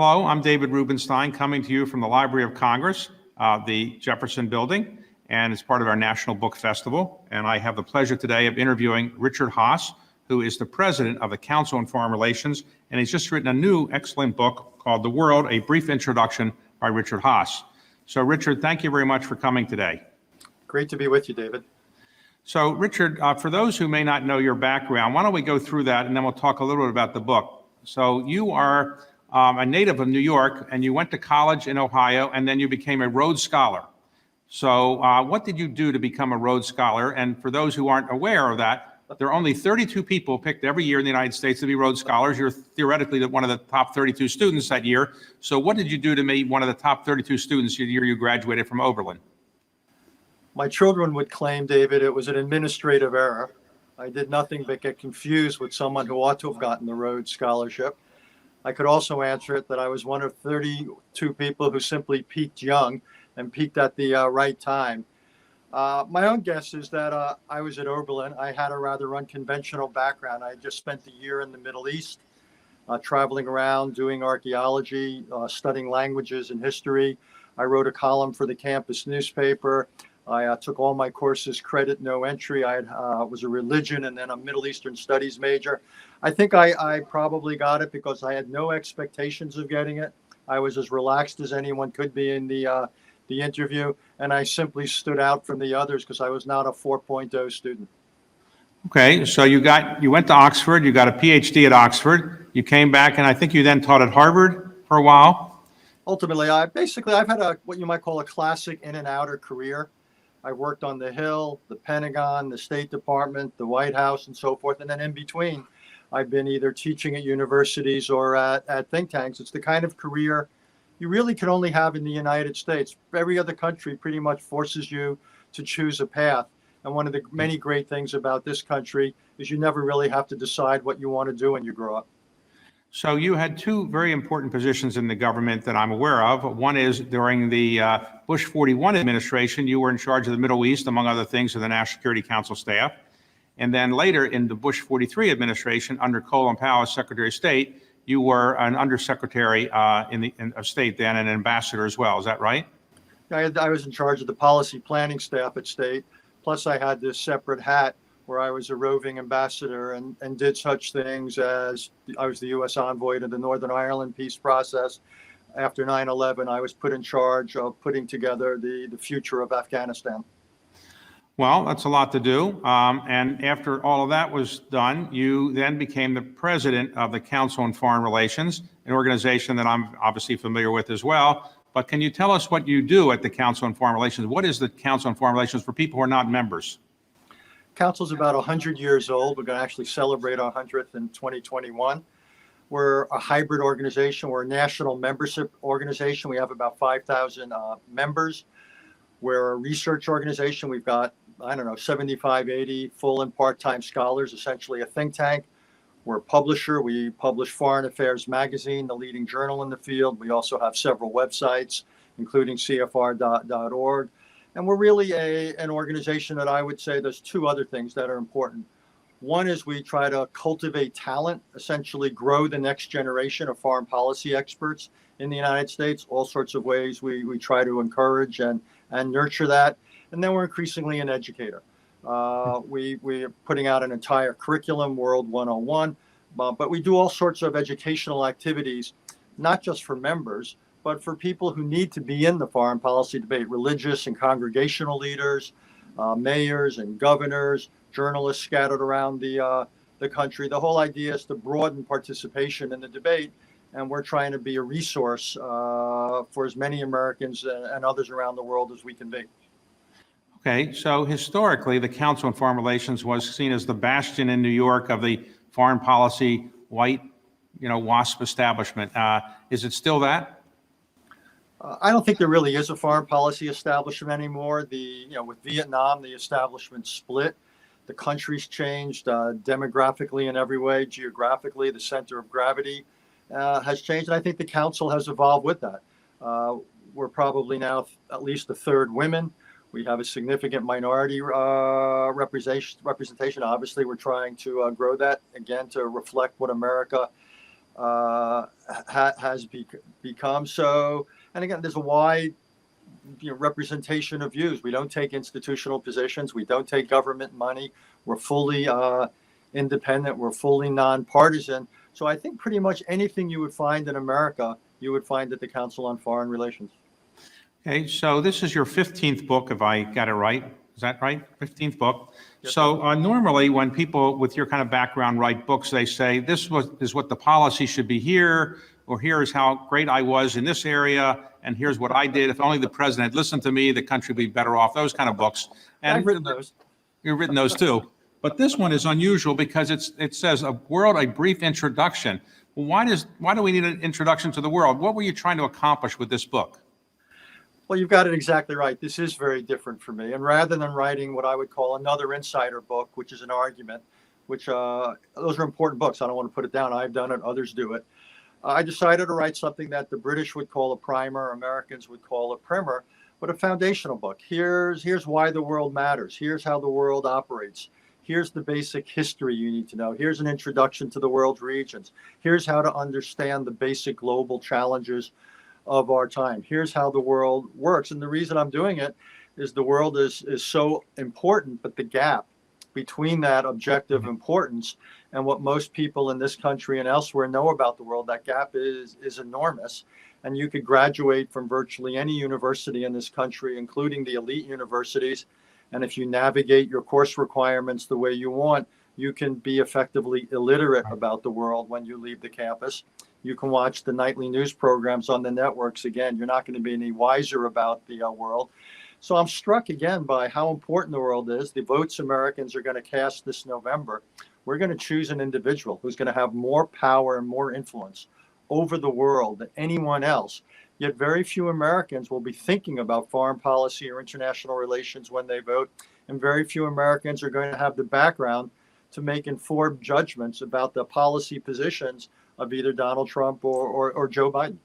Hello, I'm David Rubenstein, coming to you from the Library of Congress, the Jefferson Building, and it's part of our National Book Festival. And I have the pleasure today of interviewing Richard Haass, who is the president of the Council on Foreign Relations, and he's just written a new excellent book called The World, A Brief Introduction by Richard Haass. So Richard, thank you very much for coming today. Great to be with you, David. So Richard, for those who may not know your background, why don't we go through that and then we'll talk a little bit about the book. So you are a native of New York, and you went to college in Ohio, and then you became a Rhodes Scholar. So what did you do to become a Rhodes Scholar? And for those who aren't aware of that, there are only 32 people picked every year in the United States to be Rhodes Scholars. You're theoretically one of the top 32 students that year. So what did you do to be one of the top 32 students the year you graduated from Oberlin? My children would claim, David, it was an administrative error. I did nothing but get confused with someone who ought to have gotten the Rhodes Scholarship. I could also answer it that I was one of 32 people who simply peaked young and peaked at the right time. My own guess is that I was at Oberlin. I had a rather unconventional background. I just spent a year in the Middle East, traveling around, doing archaeology, studying languages and history. I wrote a column for the campus newspaper. I took all my courses credit, no entry. I was a religion and then a Middle Eastern studies major. I think I probably got it because I had no expectations of getting it. I was as relaxed as anyone could be in the interview, and I simply stood out from the others because I was not a 4.0 student. Okay, so you went to Oxford, you got a PhD at Oxford, you came back, and I think you then taught at Harvard for a while. Ultimately, I've had what you might call a classic in and outer career. I worked on the Hill, the Pentagon, the State Department, the White House, and so forth. And then in between, I've been either teaching at universities or at think tanks. It's the kind of career you really can only have in the United States. Every other country pretty much forces you to choose a path. And one of the many great things about this country is you never really have to decide what you want to do when you grow up. So you had two very important positions in the government that I'm aware of. One is during the Bush 41 administration, you were in charge of the Middle East, among other things, of the National Security Council staff. And then later in the Bush 43 administration, under Colin Powell as Secretary of State, you were an undersecretary of state then, and an ambassador as well. Is that right? I was in charge of the policy planning staff at state. Plus, I had this separate hat where I was a roving ambassador and did such things as I was the U.S. envoy to the Northern Ireland peace process. After 9/11, I was put in charge of putting together the future of Afghanistan. Well, that's a lot to do. And after all of that was done, you then became the president of the Council on Foreign Relations, an organization that I'm obviously familiar with as well. But can you tell us what you do at the Council on Foreign Relations? What is the Council on Foreign Relations for people who are not members? Council's about 100 years old. We're going to actually celebrate our 100th in 2021. We're a hybrid organization. We're a national membership organization. We have about 5,000 members. We're a research organization. We've got, 75, 80 full and part-time scholars, essentially a think tank. We're a publisher. We publish Foreign Affairs Magazine, the leading journal in the field. We also have several websites, including CFR.org. And we're really an organization that I would say there's two other things that are important. One is we try to cultivate talent, essentially grow the next generation of foreign policy experts in the United States. All sorts of ways we try to encourage and nurture that. And then we're increasingly an educator. We're putting out an entire curriculum, World 101, but we do all sorts of educational activities, not just for members, but for people who need to be in the foreign policy debate, religious and congregational leaders, mayors and governors, journalists scattered around the country. The whole idea is to broaden participation in the debate, and we're trying to be a resource for as many Americans and others around the world as we can be. Okay, so historically, the Council on Foreign Relations was seen as the bastion in New York of the foreign policy white, WASP establishment. Is it still that? I don't think there really is a foreign policy establishment anymore. With Vietnam, the establishment split. The country's changed demographically in every way, geographically. The center of gravity has changed, and I think the council has evolved with that. We're probably now at least a third women. We have a significant minority representation. Obviously, we're trying to grow that, again, to reflect what America has become. So, and again, there's a wide representation of views. We don't take institutional positions. We don't take government money. We're fully independent. We're fully nonpartisan. So I think pretty much anything you would find in America, you would find at the Council on Foreign Relations. Okay, so this is your 15th book, if I got it right. Is that right? 15th book. Yes, So normally when people with your kind of background write books, they say, is what the policy should be here, or here's how great I was in this area, and here's what I did. If only the president had listened to me, the country would be better off. Those kind of books. And I've written those. You've written those too. But this one is unusual because it says, a world, a brief introduction. Well, why do we need an introduction to the world? What were you trying to accomplish with this book? Well, you've got it exactly right. This is very different for me. And rather than writing what I would call another insider book, which is an argument, which those are important books. I don't want to put it down. I've done it. Others do it. I decided to write something that the British would call a primer, Americans would call a primer, but a foundational book. Here's why the world matters. Here's how the world operates. Here's the basic history you need to know. Here's an introduction to the world's regions. Here's how to understand the basic global challenges of our time. Here's how the world works. And the reason I'm doing it is the world is so important, but the gap between that objective importance and what most people in this country and elsewhere know about the world, that gap is enormous. And you could graduate from virtually any university in this country, including the elite universities. And if you navigate your course requirements the way you want, you can be effectively illiterate about the world when you leave the campus. You can watch the nightly news programs on the networks. Again, you're not going to be any wiser about the world. So I'm struck again by how important the world is. The votes Americans are going to cast this November, we're going to choose an individual who's going to have more power and more influence over the world than anyone else. Yet very few Americans will be thinking about foreign policy or international relations when they vote. And very few Americans are going to have the background to make informed judgments about the policy positions of either Donald Trump or Joe Biden.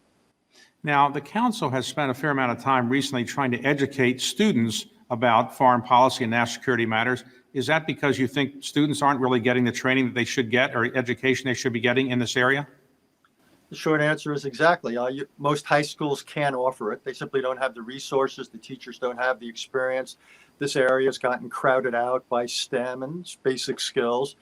Now, the council has spent a fair amount of time recently trying to educate students about foreign policy and national security matters. Is that because you think students aren't really getting the training that they should get or education they should be getting in this area? The short answer is exactly. Most high schools can offer it. They simply don't have the resources. The teachers don't have the experience. This area has gotten crowded out by STEM and basic skills.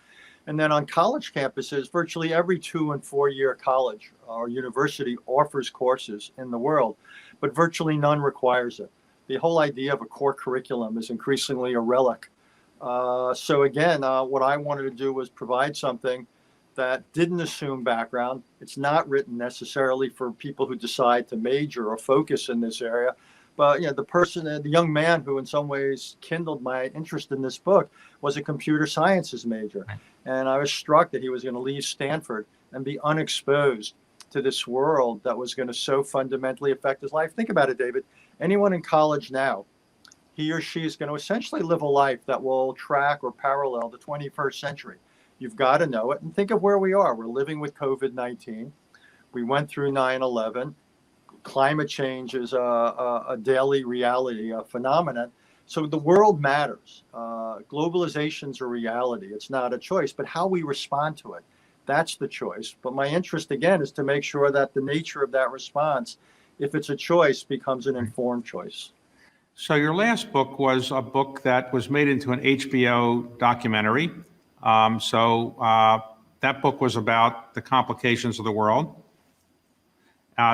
And then on college campuses, virtually every 2 and 4 year college or university offers courses in the world, but virtually none requires it. The whole idea of a core curriculum is increasingly a relic. So again, what I wanted to do was provide something that didn't assume background. It's not written necessarily for people who decide to major or focus in this area. But the young man who in some ways kindled my interest in this book was a computer sciences major. And I was struck that he was going to leave Stanford and be unexposed to this world that was going to so fundamentally affect his life. Think about it, David. Anyone in college now, he or she is going to essentially live a life that will track or parallel the 21st century. You've got to know it. And think of where we are. We're living with COVID-19. We went through 9/11. Climate change is a daily reality, a phenomenon. So the world matters. Globalization's a reality. It's not a choice, but how we respond to it, that's the choice. But my interest, again, is to make sure that the nature of that response, if it's a choice, becomes an informed choice. So your last book was a book that was made into an HBO documentary. That book was about the complications of the world.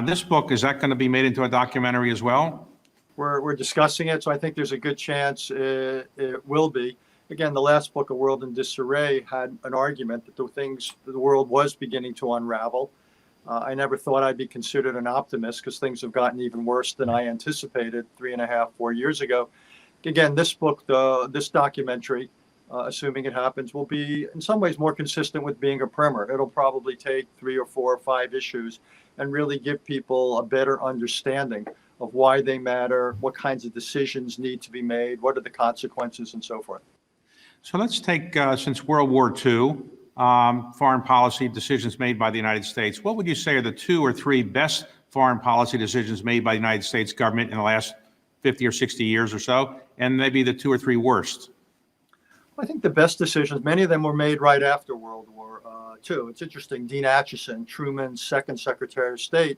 This book, is that going to be made into a documentary as well? We're discussing it, so I think there's a good chance it will be. Again, the last book, A World in Disarray, had an argument that the world was beginning to unravel. I never thought I'd be considered an optimist because things have gotten even worse than I anticipated 3.5, 4 years ago. Again, this book, this documentary, assuming it happens, will be in some ways more consistent with being a primer. It'll probably take 3 or 4 or 5 issues and really give people a better understanding of why they matter, what kinds of decisions need to be made, what are the consequences, and so forth. So let's take, since World War II, foreign policy decisions made by the United States. What would you say are the 2 or 3 best foreign policy decisions made by the United States government in the last 50 or 60 years or so, and maybe the 2 or 3 worst? I think the best decisions, many of them were made right after World War II. It's interesting. Dean Acheson, Truman's second Secretary of State,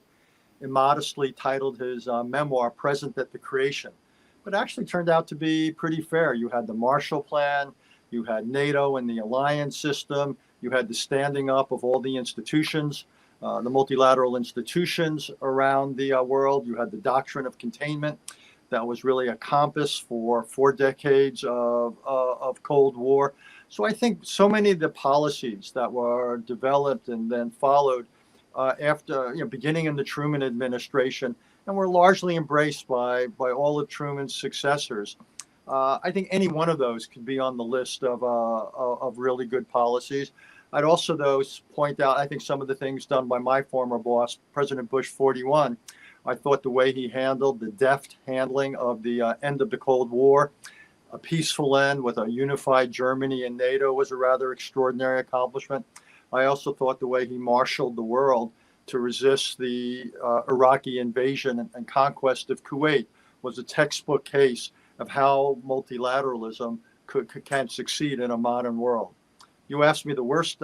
immodestly titled his memoir "Present at the Creation," but actually turned out to be pretty fair. You had the Marshall Plan, you had NATO and the alliance system, you had the standing up of all the institutions, the multilateral institutions around the world. You had the doctrine of containment that was really a compass for 4 decades of Cold War. So I think so many of the policies that were developed and then followed after, beginning in the Truman administration, and were largely embraced by all of Truman's successors. I think any one of those could be on the list of really good policies. I'd also, though, point out, I think some of the things done by my former boss, President Bush 41, I thought the way he handled the deft handling of the end of the Cold War, a peaceful end with a unified Germany and NATO, was a rather extraordinary accomplishment. I also thought the way he marshaled the world to resist the Iraqi invasion and conquest of Kuwait was a textbook case of how multilateralism can succeed in a modern world. You asked me the worst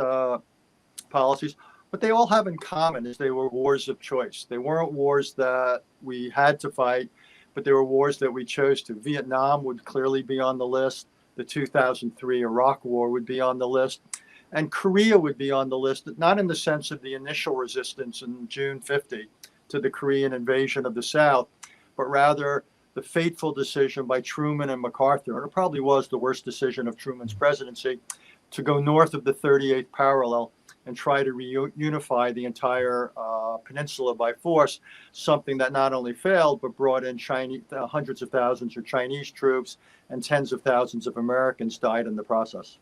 policies. What they all have in common is they were wars of choice. They weren't wars that we had to fight, but they were wars that we chose to. Vietnam would clearly be on the list. The 2003 Iraq War would be on the list. And Korea would be on the list, not in the sense of the initial resistance in June 50 to the Korean invasion of the South, but rather the fateful decision by Truman and MacArthur, and it probably was the worst decision of Truman's presidency, to go north of the 38th parallel and try to reunify the entire peninsula by force, something that not only failed, but brought in hundreds of thousands of Chinese troops, and tens of thousands of Americans died in the process.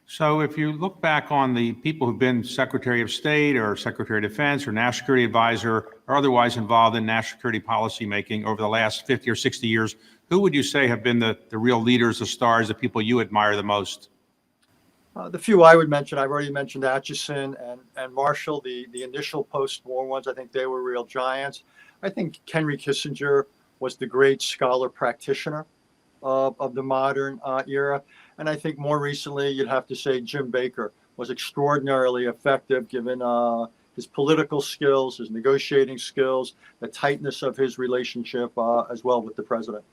So if you look back on the people who've been Secretary of State or Secretary of Defense or National Security Advisor or otherwise involved in national security policy making over the last 50 or 60 years, who would you say have been the real leaders, the stars, the people you admire the most? The few I would mention, I've already mentioned Acheson and Marshall, the initial post-war ones. I think they were real giants. I think Henry Kissinger was the great scholar practitioner of the modern era. And I think more recently, you'd have to say Jim Baker was extraordinarily effective given his political skills, his negotiating skills, the tightness of his relationship as well with the president.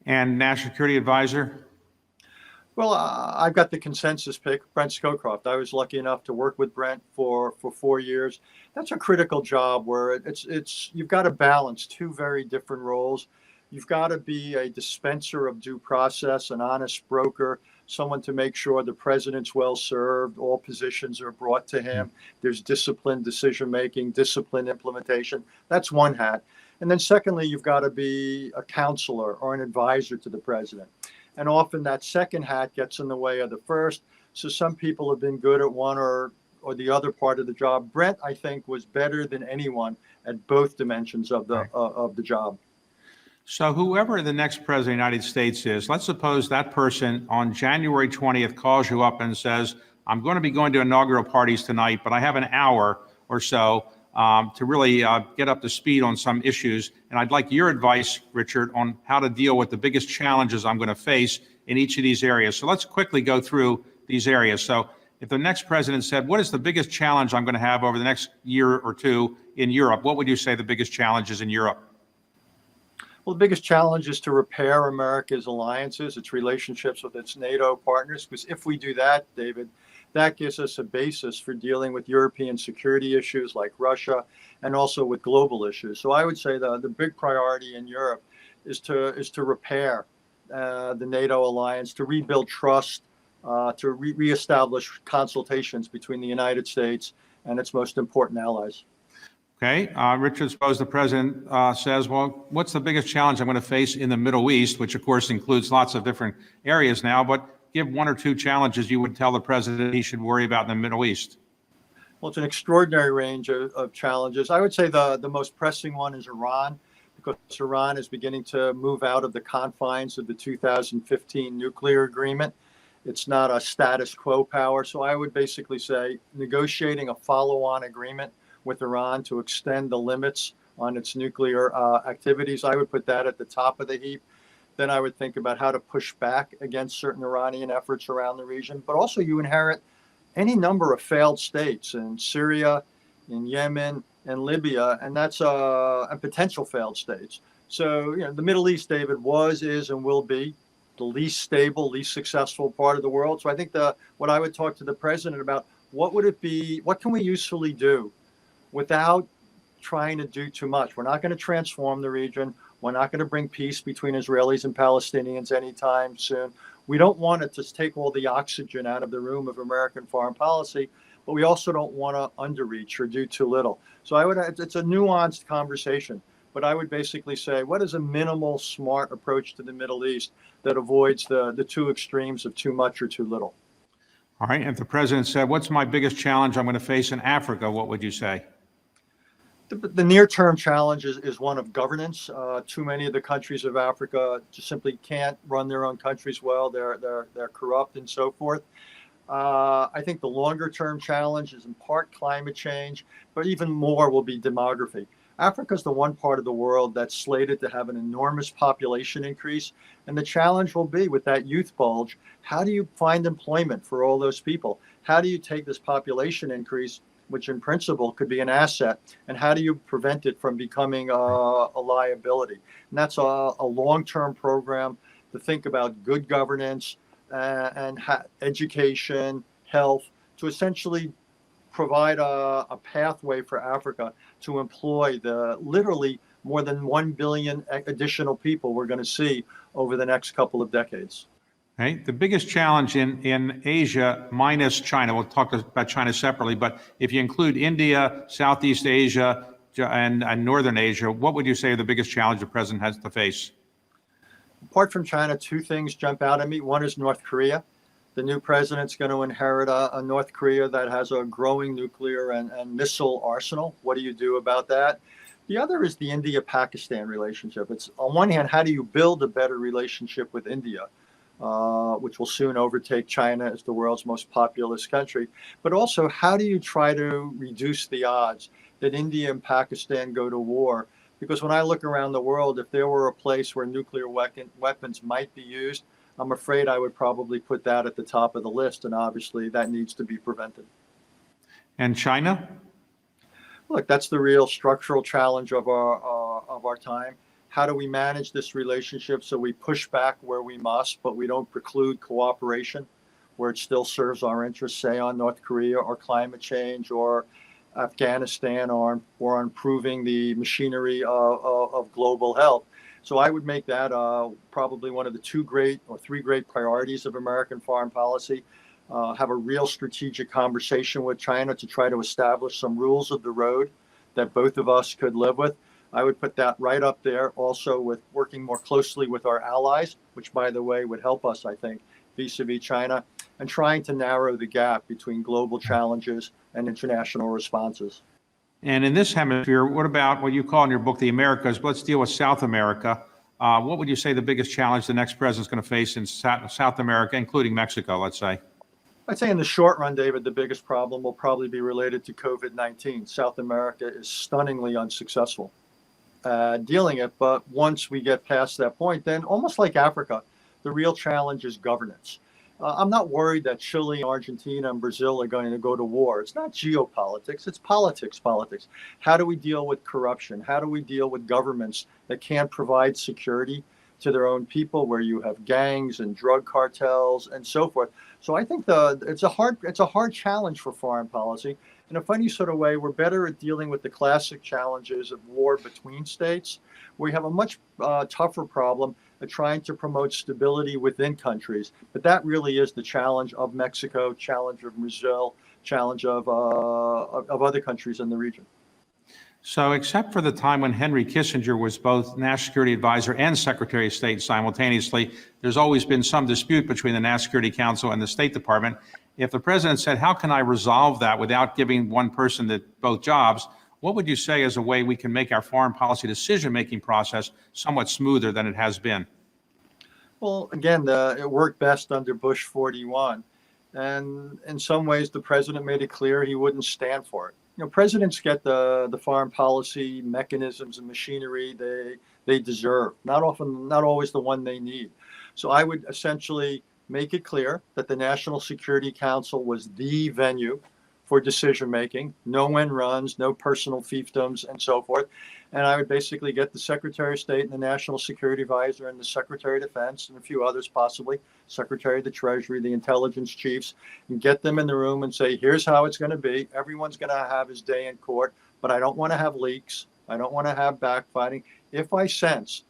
And National Security Advisor? Well, I've got the consensus pick, Brent Scowcroft. I was lucky enough to work with Brent for 4 years. That's a critical job where it's you've got to balance two very different roles. You've got to be a dispenser of due process, an honest broker, someone to make sure the president's well served, all positions are brought to him. There's disciplined decision making, disciplined implementation. That's one hat. And then secondly, you've got to be a counselor or an advisor to the president. And often that second hat gets in the way of the first. So some people have been good at one or the other part of the job. Brent, I think, was better than anyone at both dimensions of the job. So whoever the next president of the United States is, let's suppose that person on January 20th calls you up and says, I'm going to be going to inaugural parties tonight, but I have an hour or so to really get up to speed on some issues. And I'd like your advice, Richard, on how to deal with the biggest challenges I'm going to face in each of these areas. So let's quickly go through these areas. So if the next president said, what is the biggest challenge I'm going to have over the next year or two in Europe? What would you say the biggest challenge is in Europe? Well, the biggest challenge is to repair America's alliances, its relationships with its NATO partners, because if we do that, David, that gives us a basis for dealing with European security issues like Russia and also with global issues. So I would say the big priority in Europe is to repair the NATO alliance, to rebuild trust, to reestablish consultations between the United States and its most important allies. Okay, Richard, suppose the president says, well, what's the biggest challenge I'm going to face in the Middle East, which of course includes lots of different areas now, but give one or two challenges you would tell the president he should worry about in the Middle East. Well, it's an extraordinary range of challenges. I would say the most pressing one is Iran, because Iran is beginning to move out of the confines of the 2015 nuclear agreement. It's not a status quo power. So I would basically say negotiating a follow-on agreement with Iran to extend the limits on its nuclear activities. I would put that at the top of the heap. then I would think about how to push back against certain Iranian efforts around the region. But also you inherit any number of failed states in Syria, in Yemen, and Libya, and that's and potential failed states. So, the Middle East, David, was, is, and will be the least stable, least successful part of the world. So I think what I would talk to the president about, what would it be, what can we usefully do without trying to do too much? We're not going to transform the region. We're not going to bring peace between Israelis and Palestinians anytime soon. We don't want to just take all the oxygen out of the room of American foreign policy, but we also don't want to underreach or do too little. So it's a nuanced conversation, but I would basically say, what is a minimal, smart approach to the Middle East that avoids the two extremes of too much or too little? All right. If the president said, what's my biggest challenge I'm going to face in Africa, what would you say? The near-term challenge is one of governance. Too many of the countries of Africa just simply can't run their own countries well. They're corrupt and so forth. I think the longer-term challenge is in part climate change, but even more will be demography. Africa is the one part of the world that's slated to have an enormous population increase. And the challenge will be with that youth bulge, how do you find employment for all those people? How do you take this population increase, which in principle could be an asset, and how do you prevent it from becoming a liability? And that's a long-term program to think about good governance and education, health, to essentially provide a pathway for Africa to employ the literally more than 1 billion additional people we're going to see over the next couple of decades. Okay. The biggest challenge in Asia, minus China, we'll talk about China separately, but if you include India, Southeast Asia, and Northern Asia, what would you say are the biggest challenge the president has to face? Apart from China, two things jump out at me. One is North Korea. The new president's going to inherit a North Korea that has a growing nuclear and missile arsenal. What do you do about that? The other is the India-Pakistan relationship. It's, on one hand, how do you build a better relationship with India, which will soon overtake China as the world's most populous country? But also, how do you try to reduce the odds that India and Pakistan go to war? Because when I look around the world, if there were a place where nuclear weapons might be used, I'm afraid I would probably put that at the top of the list, and obviously that needs to be prevented. And China? Look, that's the real structural challenge of our time. How do we manage this relationship so we push back where we must, but we don't preclude cooperation where it still serves our interests, say on North Korea or climate change or Afghanistan or improving the machinery of global health? So I would make that probably one of the three great priorities of American foreign policy. Have a real strategic conversation with China to try to establish some rules of the road that both of us could live with. I would put that right up there also with working more closely with our allies, which, by the way, would help us, I think, vis-a-vis China, and trying to narrow the gap between global challenges and international responses. And in this hemisphere, what about what you call in your book the Americas? Let's deal with South America. What would you say the biggest challenge the next president is going to face in South America, including Mexico, let's say? I'd say in the short run, David, the biggest problem will probably be related to COVID-19. South America is stunningly unsuccessful dealing it. But once we get past that point, then almost like Africa, the real challenge is governance. I'm not worried that Chile, Argentina, and Brazil are going to go to war. It's not geopolitics, it's politics. How do we deal with corruption? How do we deal with governments that can't provide security to their own people, where you have gangs and drug cartels and so forth? So I think it's a hard challenge for foreign policy. In a funny sort of way, we're better at dealing with the classic challenges of war between states. We have a much tougher problem at trying to promote stability within countries. But that really is the challenge of Mexico, challenge of Brazil, challenge of other countries in the region. So except for the time when Henry Kissinger was both National Security Advisor and Secretary of State simultaneously, there's always been some dispute between the National Security Council and the State Department. If the president said, how can I resolve that without giving one person both jobs, what would you say is a way we can make our foreign policy decision-making process somewhat smoother than it has been? Well, again, it worked best under Bush 41. And in some ways, the president made it clear he wouldn't stand for it. presidents get the foreign policy mechanisms and machinery they deserve. Not often, not always the one they need. So I would essentially make it clear that the National Security Council was the venue for decision making, no end runs, no personal fiefdoms, and so forth. And I would basically get the Secretary of State and the National Security Advisor and the Secretary of Defense and a few others possibly, Secretary of the Treasury, the intelligence chiefs, and get them in the room and say, here's how it's going to be. Everyone's going to have his day in court, but I don't want to have leaks. I don't want to have backfighting. If I sense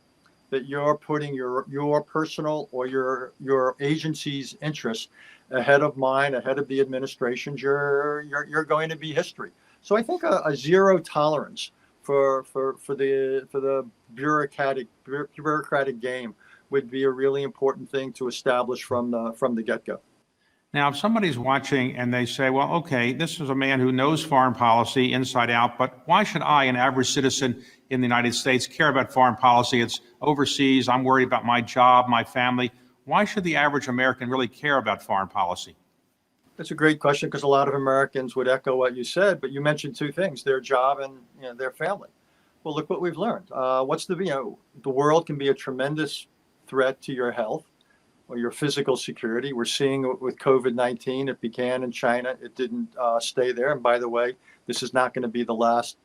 that you're putting your personal or your agency's interests ahead of mine, ahead of the administration's, you're going to be history. So I think a zero tolerance for the bureaucratic game would be a really important thing to establish from the get-go. Now, if somebody's watching and they say, well, okay, this is a man who knows foreign policy inside out, but why should I, an average citizen in the United States, care about foreign policy? It's overseas. I'm worried about my job, my family. Why should the average American really care about foreign policy? That's a great question, because a lot of Americans would echo what you said, but you mentioned two things: their job and their family. Well, look what we've learned. The world can be a tremendous threat to your health or your physical security. We're seeing it with COVID-19. It began in China. It didn't stay there. And by the way, this is not going to be the last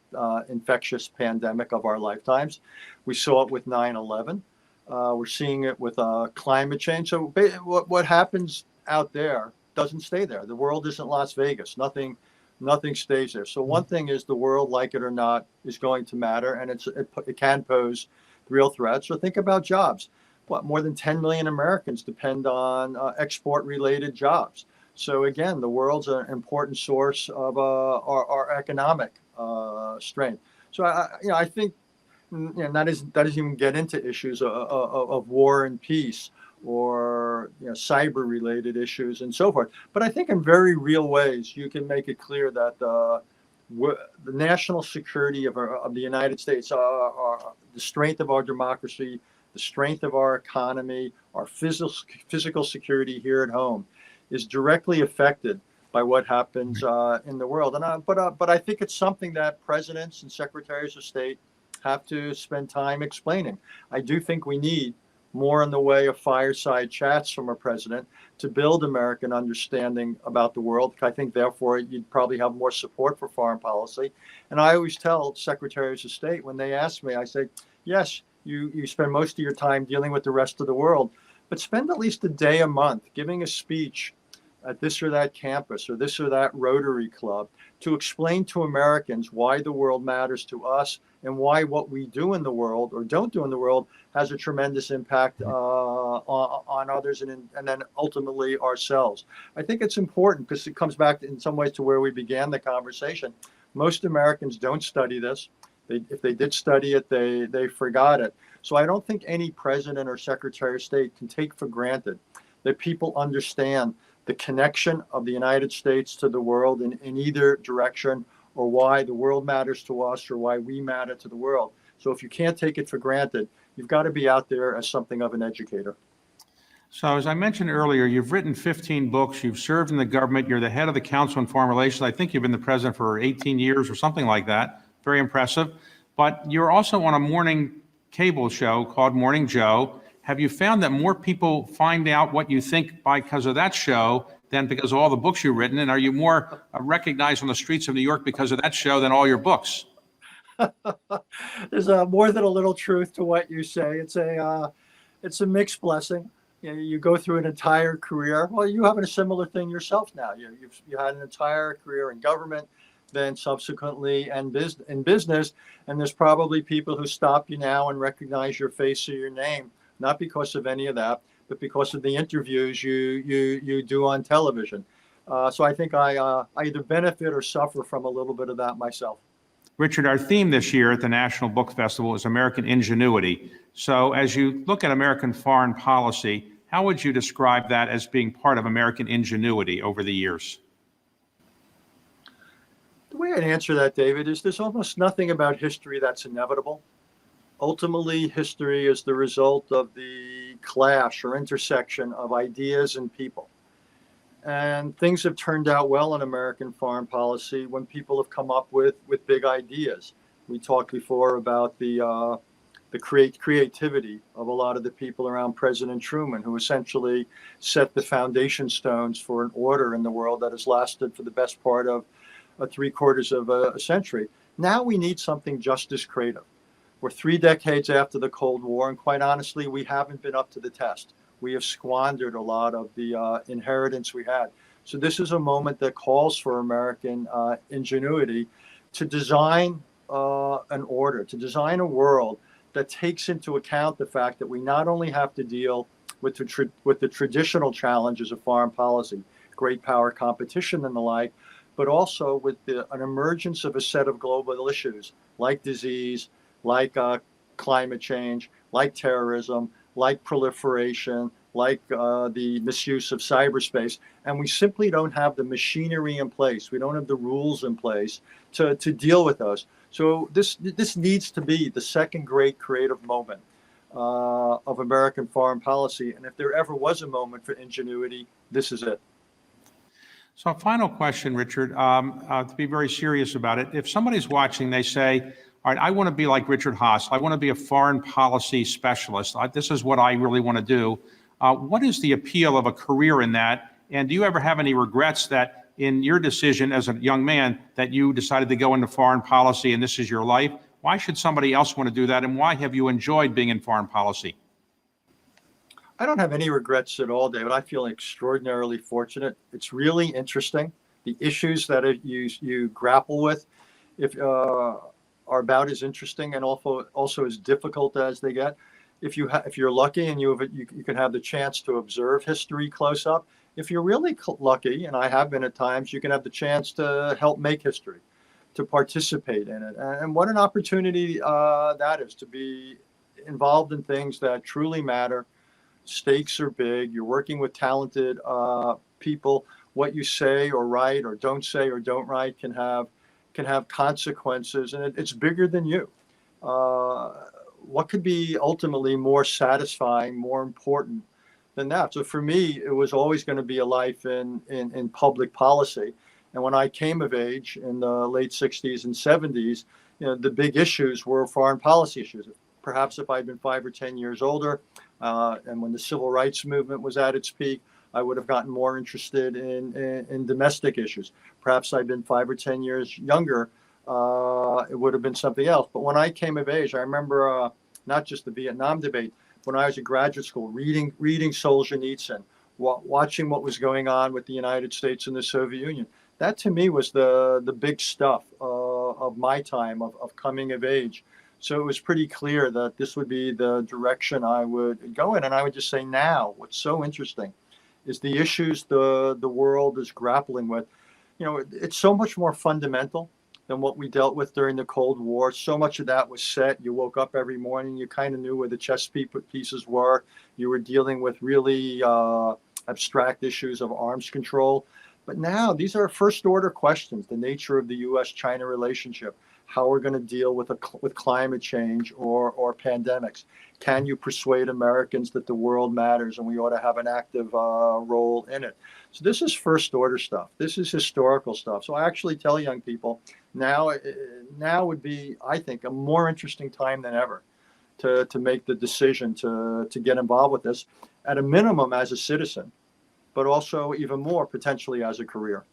infectious pandemic of our lifetimes. We saw it with 9/11. We're seeing it with climate change. So what happens out there doesn't stay there. The world isn't Las Vegas. Nothing stays there. So one thing is, the world, like it or not, is going to matter, and it can pose real threats. So think about jobs. More than 10 million Americans depend on export-related jobs. So again, the world's an important source of our economic strength. So I think that doesn't even get into issues of war and peace, or cyber-related issues and so forth. But I think in very real ways, you can make it clear that the national security of the United States, the strength of our democracy, the strength of our economy, our physical security here at home, is directly affected by what happens in the world. But I think it's something that presidents and secretaries of state have to spend time explaining. I do think we need more in the way of fireside chats from a president to build American understanding about the world. I think, therefore, you'd probably have more support for foreign policy. And I always tell secretaries of state, when they ask me, I say, yes, you spend most of your time dealing with the rest of the world, but spend at least a day a month giving a speech at this or that campus or this or that Rotary Club to explain to Americans why the world matters to us and why what we do in the world or don't do in the world has a tremendous impact on others and then ultimately ourselves. I think it's important because it comes back in some ways to where we began the conversation. Most Americans don't study this. If they did study it, they forgot it. So I don't think any president or secretary of state can take for granted that people understand the connection of the United States to the world in either direction, or why the world matters to us or why we matter to the world. So if you can't take it for granted, you've got to be out there as something of an educator. So as I mentioned earlier, you've written 15 books, you've served in the government, you're the head of the Council on Foreign Relations. I think you've been the president for 18 years or something like that. Very impressive. But you're also on a morning cable show called Morning Joe. Have you found that more people find out what you think because of that show than because of all the books you've written? And are you more recognized on the streets of New York because of that show than all your books? There's more than a little truth to what you say. It's a mixed blessing. You go through an entire career. Well, you have a similar thing yourself now. You had an entire career in government, then subsequently in business, and there's probably people who stop you now and recognize your face or your name, not because of any of that, but because of the interviews you do on television. So I think I either benefit or suffer from a little bit of that myself. Richard, our theme this year at the National Book Festival is American Ingenuity. So as you look at American foreign policy, how would you describe that as being part of American ingenuity over the years? The way I'd answer that, David, is there's almost nothing about history that's inevitable. Ultimately, history is the result of the clash or intersection of ideas and people. And things have turned out well in American foreign policy when people have come up with big ideas. We talked before about the creativity of a lot of the people around President Truman, who essentially set the foundation stones for an order in the world that has lasted for the best part of three-quarters of a century. Now we need something just as creative. We're 3 decades after the Cold War, and quite honestly, we haven't been up to the test. We have squandered a lot of the inheritance we had. So this is a moment that calls for American ingenuity to design an order, to design a world that takes into account the fact that we not only have to deal with the traditional challenges of foreign policy, great power competition and the like, but also with an emergence of a set of global issues like disease, like climate change, like terrorism, like proliferation, like the misuse of cyberspace. And we simply don't have the machinery in place. We don't have the rules in place to deal with those. So this needs to be the second great creative moment of American foreign policy. And if there ever was a moment for ingenuity, this is it. So a final question, Richard, to be very serious about it. If somebody's watching, they say, all right, I want to be like Richard Haass. I want to be a foreign policy specialist. This is what I really want to do. What is the appeal of a career in that? And do you ever have any regrets that in your decision as a young man that you decided to go into foreign policy and this is your life? Why should somebody else want to do that? And why have you enjoyed being in foreign policy? I don't have any regrets at all, David. I feel extraordinarily fortunate. It's really interesting. The issues that you grapple with are about as interesting and also as difficult as they get. If you're lucky and you can have the chance to observe history close up. If you're really lucky, and I have been at times, you can have the chance to help make history, to participate in it. And what an opportunity that is, to be involved in things that truly matter. Stakes are big. You're working with talented people. What you say or write or don't say or don't write can have consequences, and it's bigger than you. What could be ultimately more satisfying, more important than that? So for me, it was always going to be a life in public policy. And when I came of age in the late 60s and 70s, the big issues were foreign policy issues. Perhaps if I'd been 5 or 10 years older, and when the civil rights movement was at its peak, I would have gotten more interested in domestic issues. Perhaps I'd been 5 or 10 years younger, it would have been something else. But when I came of age, I remember not just the Vietnam debate, when I was at graduate school, reading Solzhenitsyn, watching what was going on with the United States and the Soviet Union. That to me was the big stuff of my time of coming of age. So it was pretty clear that this would be the direction I would go in. And I would just say now, what's so interesting is the issues the world is grappling with. It's so much more fundamental than what we dealt with during the Cold War. So much of that was set. You woke up every morning, you kind of knew where the chess pieces were. You were dealing with really abstract issues of arms control. But now these are first order questions, the nature of the U.S.-China relationship, how we're going to deal with climate change or pandemics. Can you persuade Americans that the world matters and we ought to have an active role in it? So this is first order stuff. This is historical stuff. So I actually tell young people now would be, I think, a more interesting time than ever to make the decision to get involved with this, at a minimum as a citizen, but also even more potentially as a career.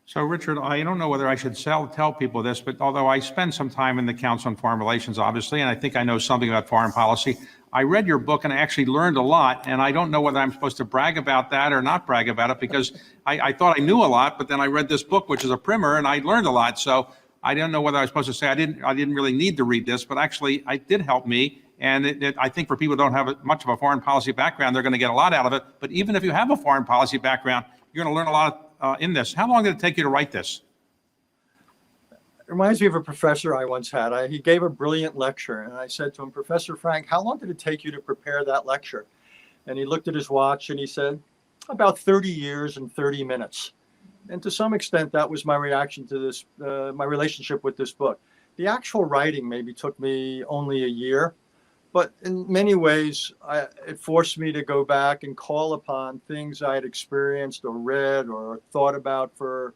So, Richard, I don't know whether I should tell people this, but although I spend some time in the Council on Foreign Relations, obviously, and I think I know something about foreign policy, I read your book and I actually learned a lot, and I don't know whether I'm supposed to brag about that or not brag about it, because I thought I knew a lot, but then I read this book, which is a primer, and I learned a lot. So I don't know whether I was supposed to say I didn't really need to read this, but actually it did help me. And I think for people who don't have much of a foreign policy background, they're going to get a lot out of it. But even if you have a foreign policy background, you're going to learn a lot in this. How long did it take you to write this? It reminds me of a professor I once had. He gave a brilliant lecture, and I said to him, Professor Frank, how long did it take you to prepare that lecture? And he looked at his watch and he said, about 30 years and 30 minutes. And to some extent, that was my reaction to this, my relationship with this book. The actual writing maybe took me only a year, But in many ways, it forced me to go back and call upon things I had experienced or read or thought about for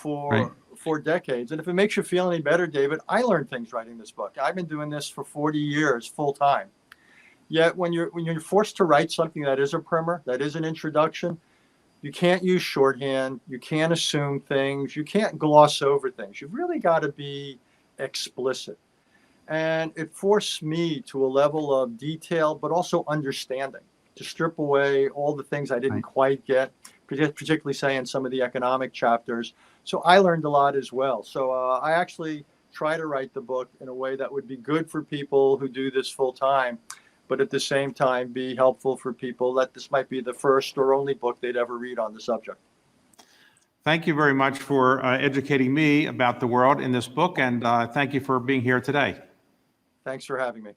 Right. decades. And if it makes you feel any better, David, I learned things writing this book. I've been doing this for 40 years full time. Yet when you're forced to write something that is a primer, that is an introduction, you can't use shorthand, you can't assume things, you can't gloss over things. You've really got to be explicit. And it forced me to a level of detail, but also understanding, to strip away all the things I didn't quite get, particularly say in some of the economic chapters. So I learned a lot as well. So I actually try to write the book in a way that would be good for people who do this full time, but at the same time be helpful for people that this might be the first or only book they'd ever read on the subject. Thank you very much for educating me about the world in this book, and thank you for being here today. Thanks for having me.